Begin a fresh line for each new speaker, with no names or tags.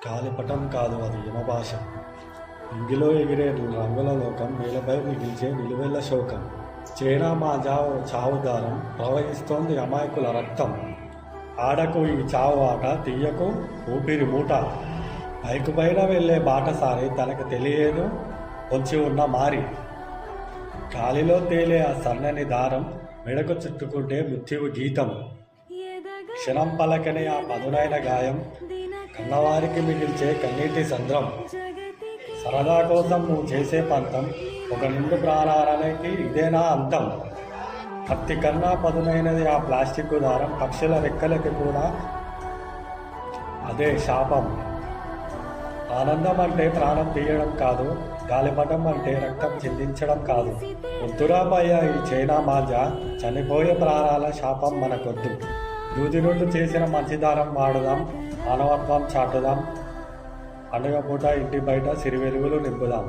గాలిపటం కాదు అది యమభాష. ఇంగిలో ఎగిరే రంగుల లోకం, నేలపై మిగిల్చే నిలువెల్ల శోకం. చైనా మా చావు దారం, ప్రవహిస్తోంది అమాయకుల రక్తం. ఆడకు ఈ చావు ఆట, తీయకు ఊపిరి మూట. బైకు పైన వెళ్ళే బాటసారి తనకు తెలియదు వచ్చి ఉన్న మారి. గాలిలో తేలే ఆ సన్నని దారం, మెడకు చుట్టుకుంటే మృత్యువు గీతం. క్షణం పలకని ఆ పదునైన గాయం, కన్నవారికి మిగిల్చే కన్నీటి సంద్రం. సరదా కోసం నువ్వు చేసే పంతం, ఒక నిండు ప్రాణానికి ఇదేనా అంతం. కత్తి కన్నా పదునైనది ఆ ప్లాస్టిక్ దారం, పక్షుల రెక్కలకి కూడా అదే శాపం. ఆనందం అంటే ప్రాణం తీయడం కాదు, గాలిపటం అంటే రక్తం చిందించడం కాదు. వద్దురాబయ్య ఈ చైనా మాంజా, చనిపోయే ప్రాణాల శాపం మనకొద్దు. దూది నుండి చేసిన మంచి దారం వాడుదాం, మానవత్వం చాటుదాం. పండుగ పూట ఇంటి బయట సిరి వెలుగులు నింపుదాం.